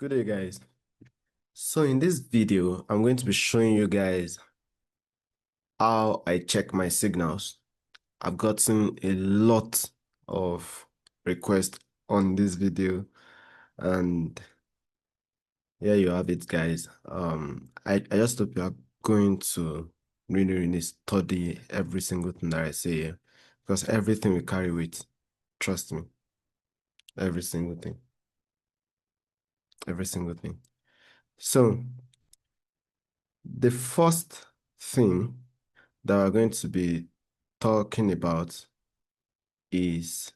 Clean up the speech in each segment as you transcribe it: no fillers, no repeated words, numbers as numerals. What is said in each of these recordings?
Good day, guys. So in this video, I'm going to be showing you guys how I check my signals. I've gotten a lot of requests on this video, and here you have it, guys. I just hope you are going to really study every single thing that I say here, because everything we carry with, trust me, every single thing, every single thing. So the first thing that we're going to be talking about is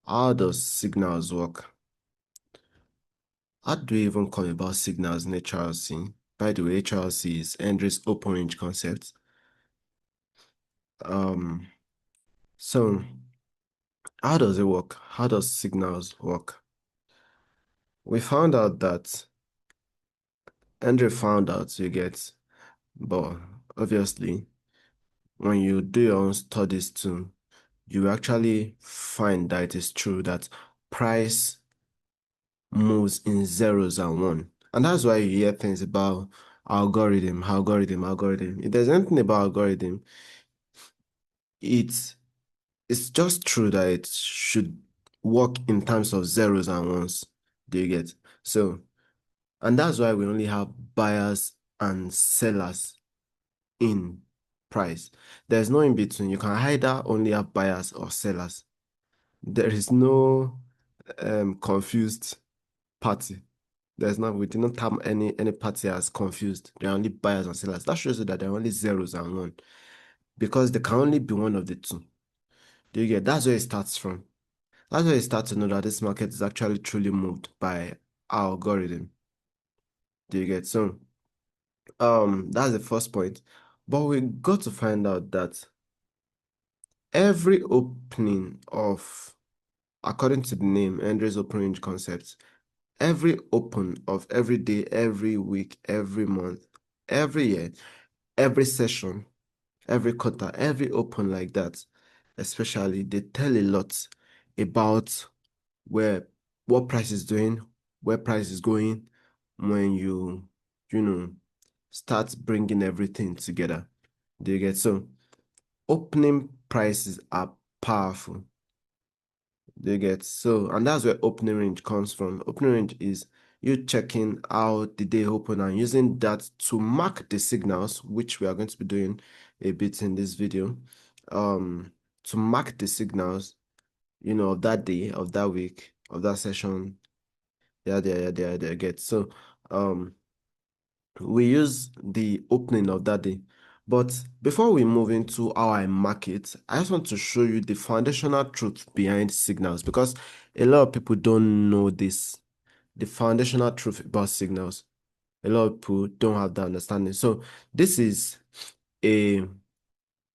how does signals work? How do we even come about signals in HRC? By the way, HRC is Hendry's open range concept. Um, so how does it work? How does signals work? We found out that Hendry found out you get, but obviously when you do your own studies too, you actually find that it is true that price moves in zeros and one. And that's why you hear things about algorithm. If there's anything about algorithm, it's it's just true that it should work in terms of zeros and ones. Do you get? So, and that's why we only have buyers and sellers in price. There's no in between. You can either only have buyers or sellers. There is no confused party. We did not have any party as confused. There are only buyers and sellers. That shows you that there are only zeros and one because there can only be one of the two. Do you get? That's where it starts from. That's where you start to know that this market is actually truly moved by our algorithm. Do you get? So, that's the first point. But we got to find out that every opening of, according to the name, Andre's open range concept, every open of every day, every week, every month, every year, every session, every quarter, every open like that, especially, they tell a lot about where what price is doing, where price is going when you know, start bringing everything together. Do you get? So opening prices are powerful. Do you get? So, and that's where opening range comes from. Opening range is you checking how the day open and using that to mark the signals, which we are going to be doing a bit in this video. To mark the signals, of that day, of that week, of that session. Yeah, get. So, we use the opening of that day. But before we move into how I mark it, I just want to show you the foundational truth behind signals because a lot of people don't know this, the foundational truth about signals. A lot of people don't have that understanding. So this is a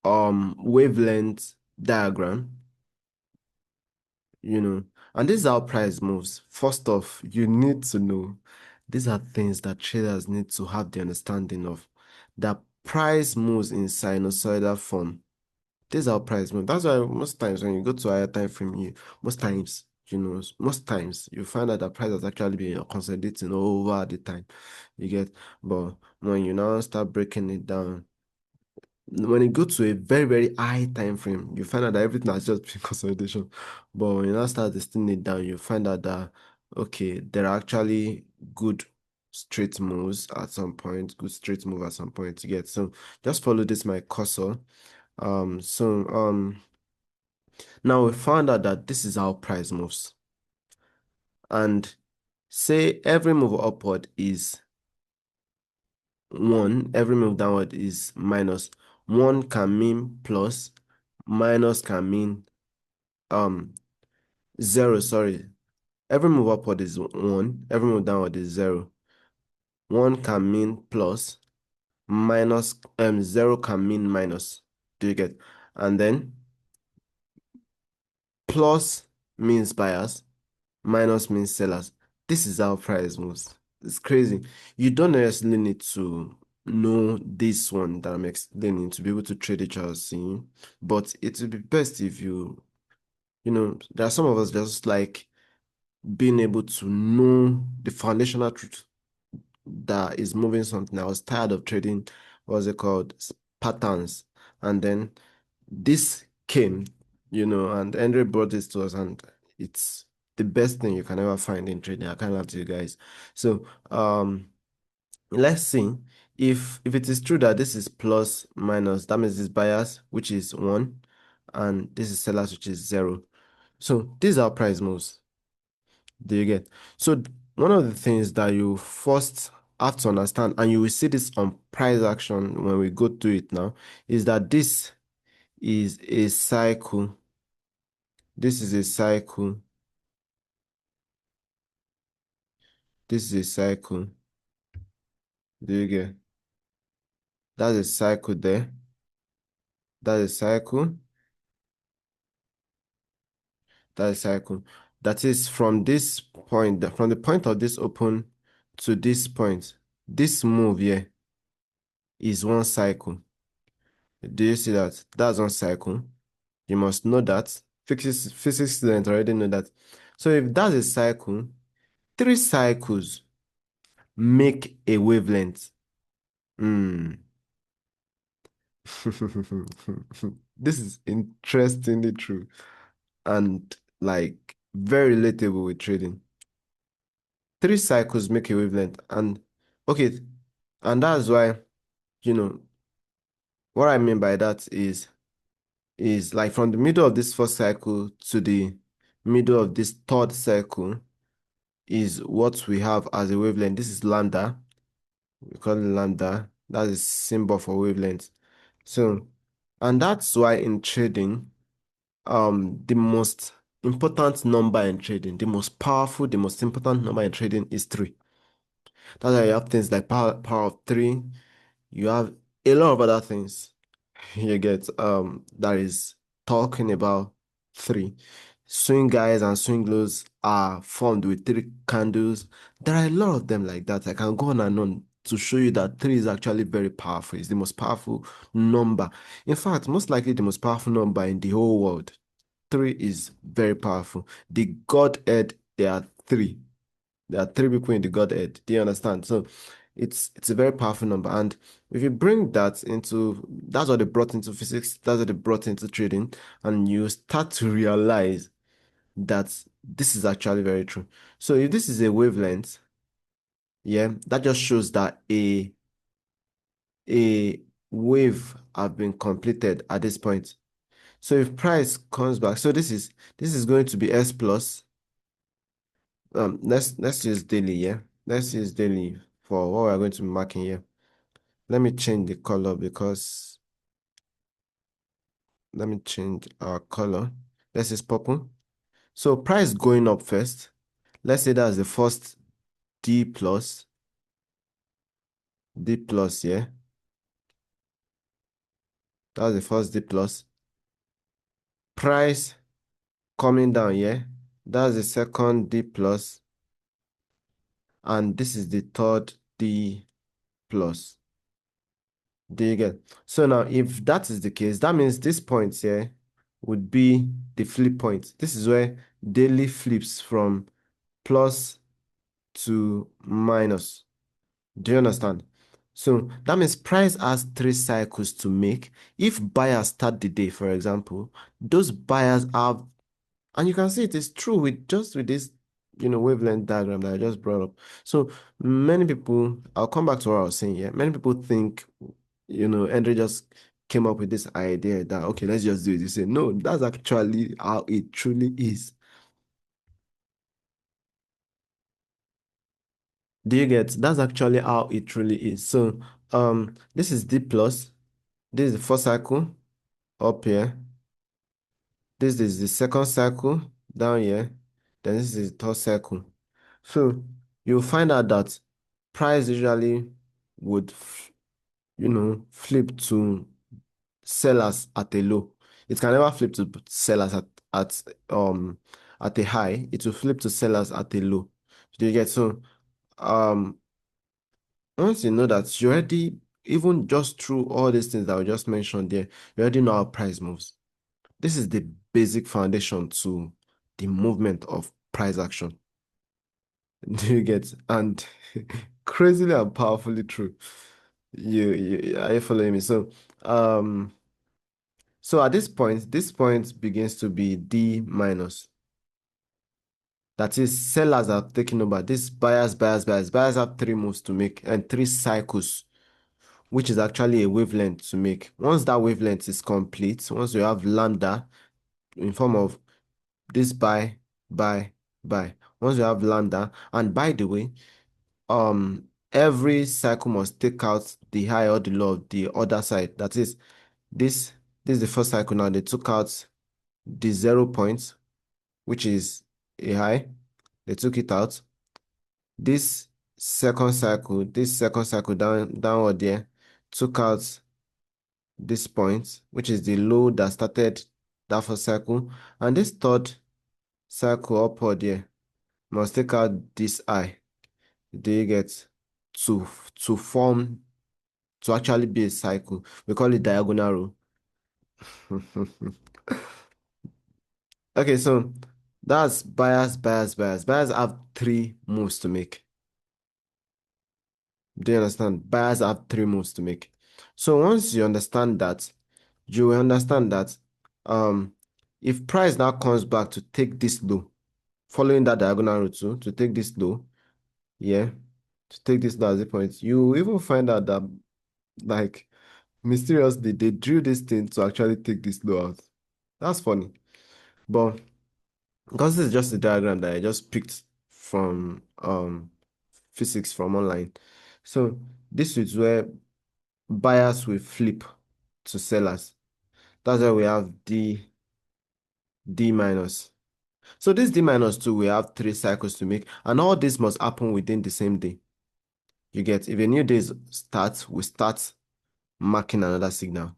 wavelength diagram, and this is how price moves. First off, you need to know these are things that traders need to have the understanding of. That price moves in sinusoidal form. This is how price moves. That's why most times when you go to higher time frame, most times you find out that price has actually been consolidating over the time. You get, but when you now start breaking it down, when you go to a very high time frame, you find out that everything has just been consolidation. But when you now start distilling it down, you find out that okay, there are actually good straight moves at some point, good straight move at some point to get. So just follow this my cursor. Now we found out that this is how price moves. And say every move upward is 1, every move downward is minus. 1 can mean plus, minus can mean 0, sorry. Every move upward is 1, every move downward is 0. 1 can mean plus, minus 0 can mean minus. Do you get? And then plus means buyers, minus means sellers. This is how price moves. It's crazy. You don't necessarily need to know this one that I'm explaining to be able to trade HRC, but it would be best if there are some of us just like being able to know the foundational truth that is moving something. I was tired of trading, what's it called, patterns. And then this came, and Andre brought this to us, and it's the best thing you can ever find in trading. I can't lie to you guys. So, let's see if it is true that this is plus minus, that means this bias, which is 1, and this is sellers, which is 0. So these are price moves. Do you get? So one of the things that you first have to understand, and you will see this on price action when we go to it now, is that this is a cycle. This is a cycle. This is a cycle. Do you get? That's a cycle there. That's a cycle. That's a cycle. That is from this point, from the point of this open to this point. This move here is one cycle. Do you see that? That's one cycle. You must know that. Physics students already know that. So if that's a cycle, 3 cycles make a wavelength. Hmm. This is interestingly true and like very relatable with trading. 3 cycles make a wavelength, and okay, and that's why, you know, what I mean by that is like from the middle of this first cycle to the middle of this third cycle is what we have as a wavelength. This is lambda. We call it lambda. That is symbol for wavelength. So, and that's why in trading, the most important number in trading, the most powerful, the most important number in trading is 3. That's why you have things like power of 3. You have a lot of other things you get that is talking about 3. Swing guys and swing lows are formed with 3 candles. There are a lot of them like that. I can go on and on to show you that 3 is actually very powerful. It's the most powerful number. In fact, most likely the most powerful number in the whole world. 3 is very powerful. The Godhead, there are 3. There are 3 people in the Godhead. Do you understand? So it's a very powerful number. And if you bring that into, that's what they brought into physics, that's what they brought into trading, and you start to realize that this is actually very true. So if this is a wavelength, yeah, that just shows that a wave have been completed at this point. So if price comes back, so this is going to be S plus. Let's use daily, yeah. Let's use daily for what we're going to be marking here. Let me change the color because let me change our color. Let's use purple. So price going up first. Let's say that's the first D plus. D plus, yeah. That's the first D plus. Price coming down, yeah. That's the second D plus. And this is the third D plus. Do you get? So now, if that is the case, that means this point here would be the flip point. This is where daily flips from plus to minus. Do you understand? So that means price has 3 cycles to make. If buyers start the day, for example, those buyers have, and you can see it is true with this, wavelength diagram that I just brought up. So many people, I'll come back to what I was saying here. Many people think, Andre just came up with this idea that, okay, let's just do it. You say, no, that's actually how it truly is. Do you get? That's actually how it truly is. So, this is D plus. This is the first cycle up here. This is the second cycle down here. Then this is the third cycle. So you'll find out that price usually would, flip to sellers at a low. It can never flip to sellers at a high. It will flip to sellers at a low. Do you get? So um once you know that, you already, even just through all these things that we just mentioned there, you already know how price moves. This is the basic foundation to the movement of price action. Do you get? And crazily and powerfully true. Are you following me? So at this point begins to be D minus. That is, sellers are taking over. This buyers have three moves to make and three cycles, which is actually a wavelength to make. Once that wavelength is complete, once you have lambda in form of this buy, buy. Once you have lambda, and by the way, every cycle must take out the high or the low of the other side. That is, this this is the first cycle now. They took out the 0 points, which is a high. They took it out. This second cycle downward there took out this point, which is the low that started that first cycle. And this third cycle upward there must take out this high. Do you get? To form, to actually be a cycle. We call it diagonal row. Okay, so that's buyers. Buyers have three moves to make. Do you understand? Buyers have three moves to make. So once you understand that, you will understand that um if price now comes back to take this low, following that diagonal route too, to take this low, yeah, to take this low as a point, you will even find out that, like, mysteriously they drew this thing to actually take this low out. That's funny. But because this is just a diagram that I just picked from physics from online. So this is where buyers will flip to sellers. That's why we have D minus. So this D minus 2, we have three cycles to make, and all this must happen within the same day. You get? If a new day starts, we start marking another signal.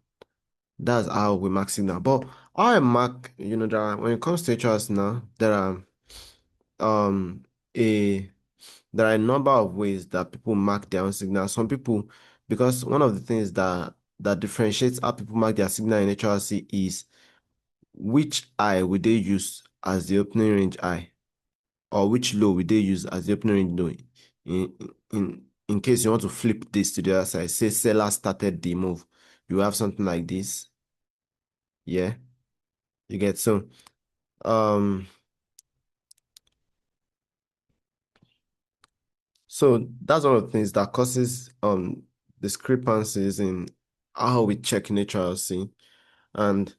That's how we mark signal. But how I mark, when it comes to HORC now, um a there are a number of ways that people mark their own signal. Some people, because one of the things that differentiates how people mark their signal in HRC is which eye would they use as the opening range eye, or which low would they use as the opening range low. In case you want to flip this to the other side, say seller started the move, you have something like this. Yeah, you get? So um that's one of the things that causes discrepancies in how we check in HRC. And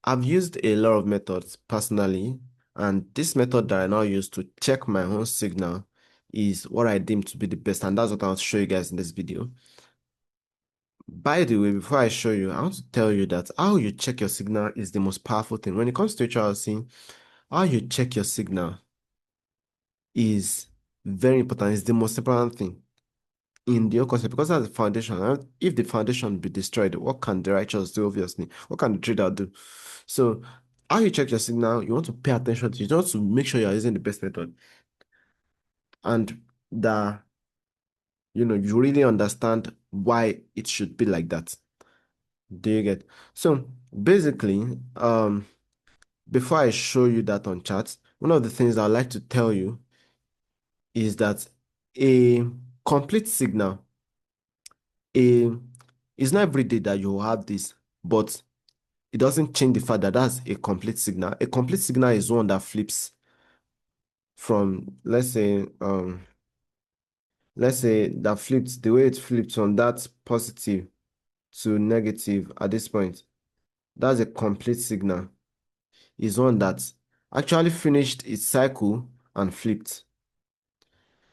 I've used a lot of methods personally, and this method that I now use to check my own signal is what I deem to be the best, and that's what I'll show you guys in this video. By the way, before I show you, I want to tell you that how you check your signal is the most powerful thing. When it comes to HRC, how you check your signal is very important. It's the most important thing in the whole concept, because that's the foundation. And if the foundation be destroyed, what can the righteous do? Obviously, what can the trader do? So, how you check your signal, you want to pay attention to it. You want to make sure you're using the best method, and that you really understand why it should be like that. Do you get? So basically, before I show you that on charts, one of the things I'd like to tell you is that a complete signal, a it's not every day that you will have this, but it doesn't change the fact that that's a complete signal. A complete signal is one that flips from, let's say that flips, the way it flips from that positive to negative at this point. That's a complete signal. Is one that actually finished its cycle and flipped.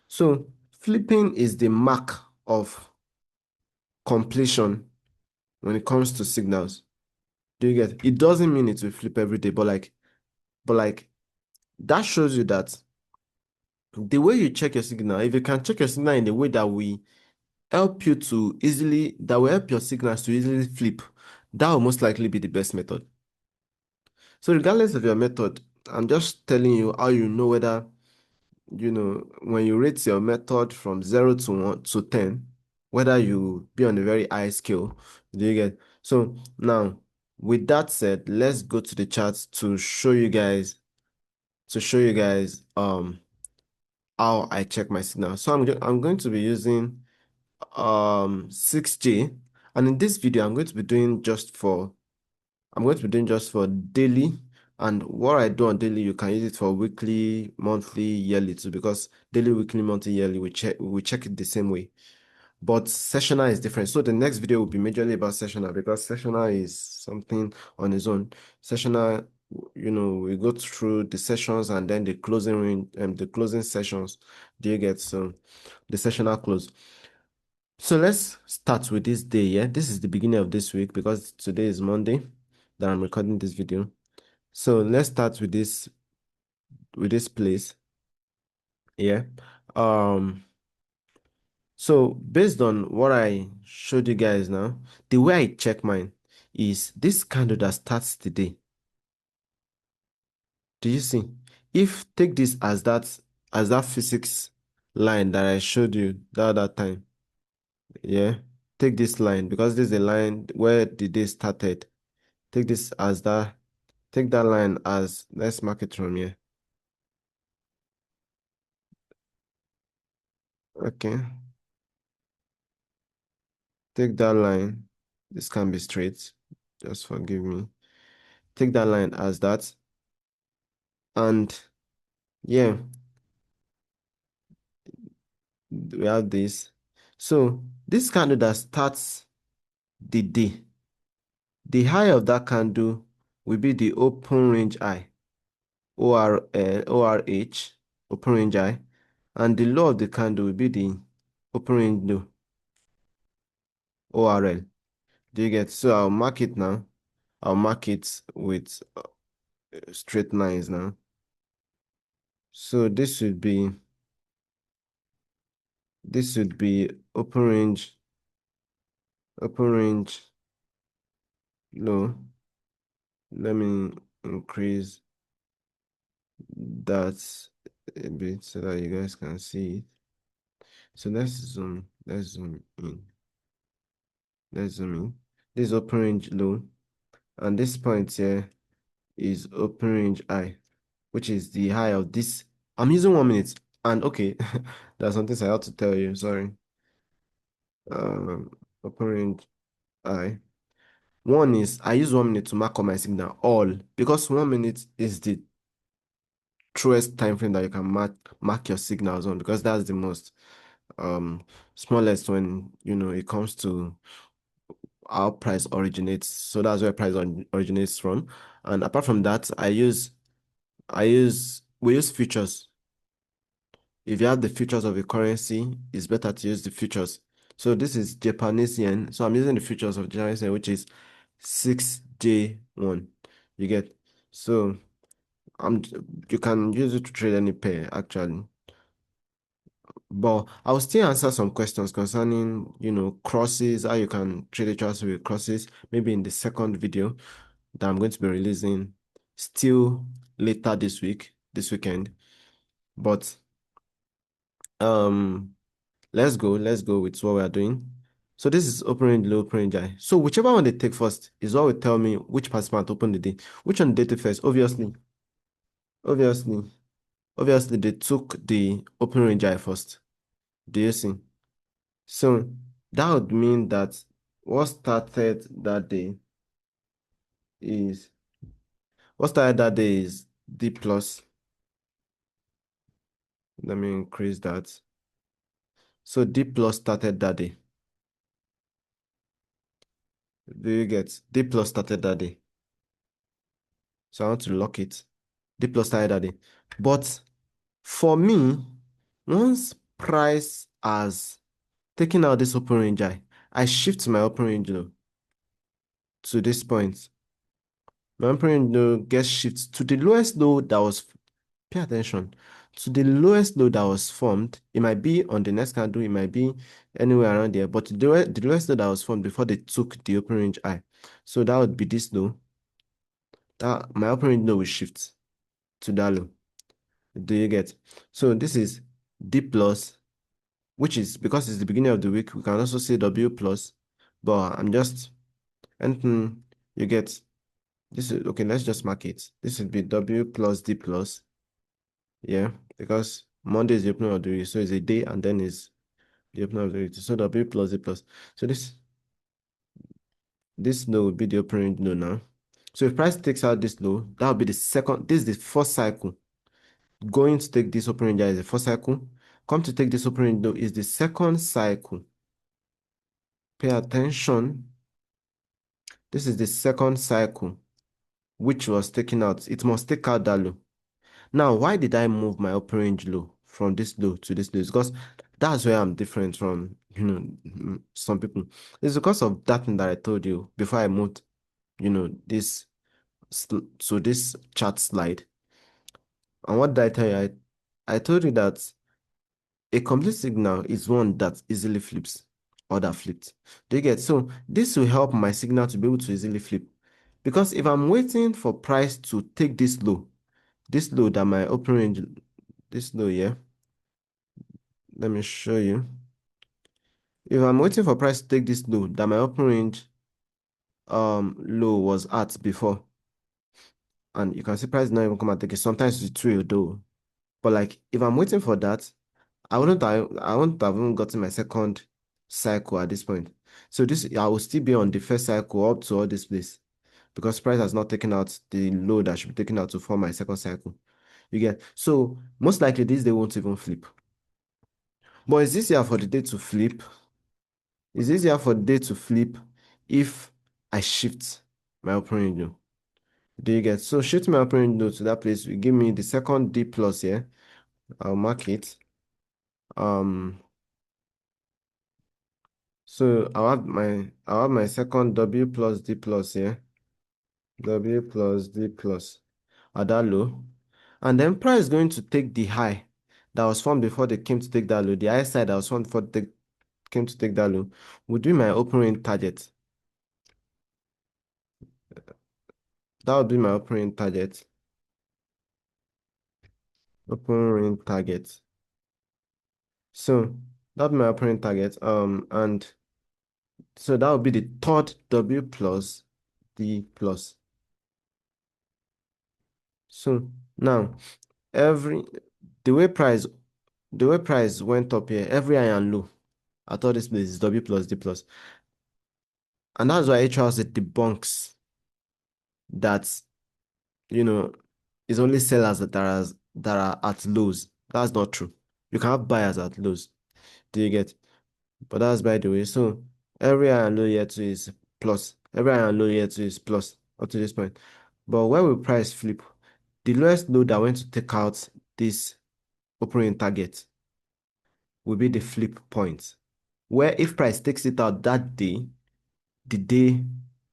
So flipping is the mark of completion when it comes to signals. Do you get? It doesn't mean it will flip every day, but like that shows you that the way you check your signal, if you can check your signal in a way that will help your signals to easily flip, that will most likely be the best method. So regardless of your method, I'm just telling you how you know whether, when you rate your method from 0 to 1 to 10, whether you be on a very high scale. Do you get? So now, with that said, let's go to the charts to show you guys how I check my signal. So I'm going to be using 6J, and in this video I'm going to be doing just for daily, and what I do on daily you can use it for weekly, monthly, yearly too, because daily, weekly, monthly, yearly we check it the same way. But sessional is different. So the next video will be majorly about sessional, because sessional is something on its own. Sessional, we go through the sessions and then the closing the closing sessions. Do you get? So the sessional close. So let's start with this day. Yeah, this is the beginning of this week because today is Monday that I'm recording this video. So let's start with this place. Yeah. Um. So based on what I showed you guys now, the way I check mine is this candle that starts the day. Do you see? If take this as that physics line that I showed you the other time. Yeah. Take this line because this is the line where the day started. Take this as that. Take that line as, let's mark it from here. Okay. Take that line. This can be straight. Just forgive me. Take that line as that. And yeah, we have this. So this candle that starts the day, the high of that candle will be the open range high, ORH, open range high, and the low of the candle will be the open range low, ORL. Do you get? So I'll mark it now. I'll mark it with straight lines now. So this would be open range low. Let me increase that a bit so that you guys can see it. So let's zoom in. Let's zoom in. This is open range low, and this point here is open range high, which is the high of this. I'm using 1 minute, and okay, there's something I have to tell you. Sorry. Open range high. One is I use 1 minute to mark up my signal all because 1 minute is the truest time frame that you can mark your signals on, because that's the most smallest when it comes to how price originates. So that's where price originates from. And apart from that, we use futures. If you have the futures of a currency, it's better to use the futures. So this is Japanese yen. So I'm using the futures of Japanese yen, which is 6J1. You get? So you can use it to trade any pair actually. But I'll still answer some questions concerning, crosses, how you can trade each with crosses, maybe in the second video that I'm going to be releasing still later this weekend. But let's go with what we are doing. So this is open range low, open range high. So whichever one they take first is what will tell me which participant opened the day. Which one they take first? Obviously, obviously they took the open range high first. Do you see? So that would mean that what started that day is D plus. Let me increase that. So D plus started that day. Do you get? D plus started that day. So I want to lock it. D plus started that day. But for me, once price has taken out this open range high, I shift my open range low to this point. My open range low gets shifted to the lowest low that was, pay attention, to the lowest low that was formed. It might be on the next candle, it might be anywhere around there, but the lowest low that was formed before they took the open range high. So that would be this low. That my open range low will shift to that low. Do you get? So this is D plus, which is because it's the beginning of the week, we can also say W plus, but I'm just anything you get. This is okay, let's just mark it. This would be W plus D plus. Yeah, because Monday is the opening of the week, so it's a day, and then is the opening of the week. So W plus D plus. So this low will be the opening low now. So if price takes out this low, that will be the second. This is the first cycle. Going to take this opening there is the first cycle. Come to take this opening low is the second cycle. Pay attention. This is the second cycle, which was taken out. It must take out that low. Now, why did I move my upper range low from this low to this low? It's because that's where I'm different from, some people. It's because of that thing that I told you before I moved, this so this chart slide. And what did I tell you? I told you that a complete signal is one that easily flips or that flipped. Do you get? So this will help my signal to be able to easily flip. Because if I'm waiting for price to take this low that my open range, this low here, let me show you. If I'm waiting for price to take this low that my open range low was at before, and you can see price not even come and take it. Sometimes it's true though. But like if I'm waiting for that, I wouldn't have even gotten my second cycle at this point. So this I will still be on the first cycle up to all this place because price has not taken out the low that should be taken out to form my second cycle. You get? So most likely this day won't even flip. But it's easier for the day to flip. It's easier for the day to flip if I shift my opening window. Do you get? So shift my opening window to that place will give me the second D plus here. I'll mark it. So I'll have my second W plus D plus here. W plus D plus at that low. And then price is going to take the high that was formed before they came to take that low. The high side that was formed before they came to take that low would be my opening target. That would be my opening target. Opening target. So that would be my opening target. And so that would be the third W plus D plus. So now every the way price went up here, every high and low at all this place is W plus D plus. And that's why HORC debunks that, it's only sellers that are at lows. That's not true. You can have buyers at lows. Do you get? But that's by the way. So every high and low here too is plus. Every high and low here too is plus up to this point. But when we price flip, the lowest low that went to take out this opening target will be the flip point. Where if price takes it out that day, the day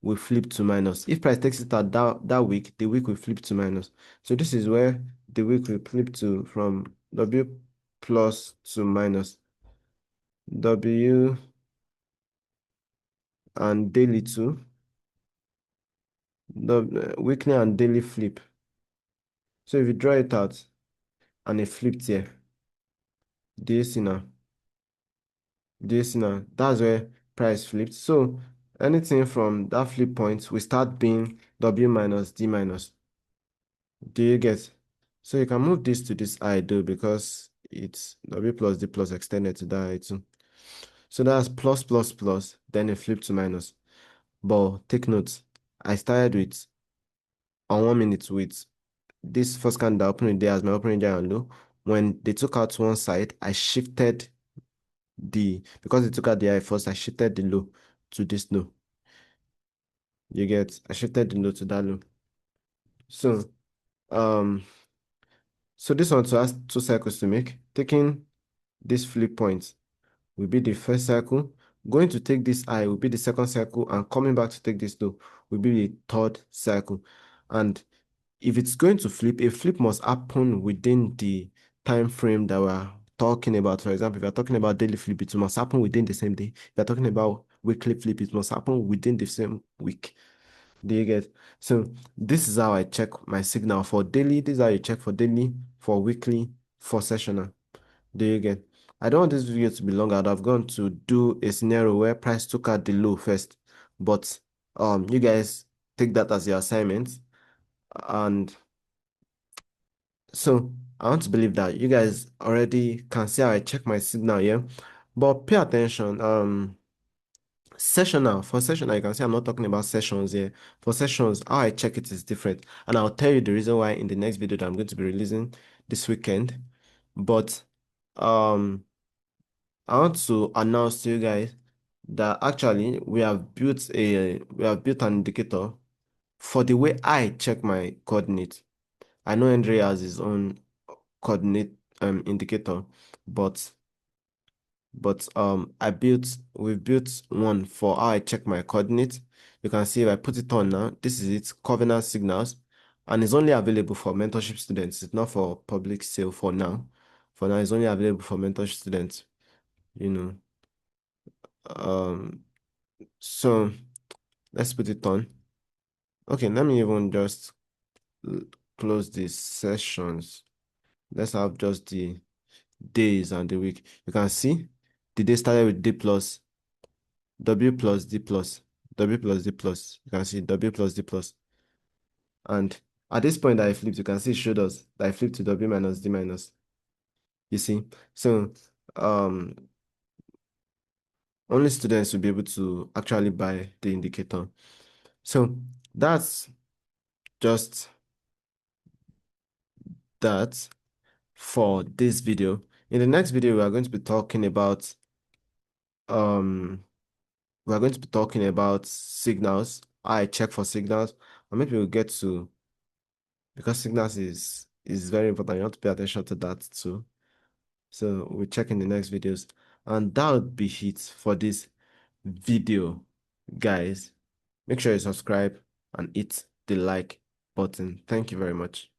will flip to minus. If price takes it out that week, the week will flip to minus. So this is where the week will flip to from W plus to minus. W and daily too. The weekly and daily flip. So if you draw it out and it flipped here, do you see now? Do you see now? That's where price flipped. So anything from that flip point will start being W minus D minus. Do you get? So you can move this to this I do because it's W plus D plus extended to that I too. So that's plus plus plus, then it flipped to minus. But take note, I started with on 1 minute with this first candle opening there as my opening giant low. When they took out one side, I shifted because they took out the high first, I shifted the low to this low. You get? I shifted the low to that low. So um so this one has two cycles to make. Taking this flip point will be the first cycle. Going to take this high will be the second cycle, and coming back to take this low will be the third cycle. And if it's going to flip, a flip must happen within the time frame that we're talking about. For example, if you're talking about daily flip, it must happen within the same day. If you're talking about weekly flip, it must happen within the same week. Do you get? So this is how I check my signal for daily. This is how you check for daily, for weekly, for sessional. Do you get? I don't want this video to be longer. I've gone to do a scenario where price took out the low first, but you guys take that as your assignment, and So I want to believe that you guys already can see how I check my signal here. But pay attention. Sessional, for sessional, you can see I'm not talking about sessions here. For sessions, how I check it is different. And I'll tell you the reason why in the next video that I'm going to be releasing this weekend. But I want to announce to you guys that actually we have built an indicator for the way I check my coordinates. I know Andre has his own coordinate indicator, but we've built one for how I check my coordinates. You can see if I put it on now, this is it, Covenant Signals, and it's only available for mentorship students. It's not for public sale for now. For now, it's only available for mentorship students, you know. Um, so let's put it on. Okay, let me even just l- close these sessions. Let's have just the days and the week. You can see the day started with D plus, W plus D plus, W plus D plus. You can see W plus D plus. And at this point that I flipped, you can see it showed us that I flipped to W minus D minus. You see? So um only students will be able to actually buy the indicator. So that's just that for this video. In the next video, we are going to be talking about um signals. I check for signals, and maybe we'll get to, because signals is very important. You have to pay attention to that too. So we'll check in the next videos, and that would be it for this video, guys. Make sure you subscribe and hit the like button. Thank you very much.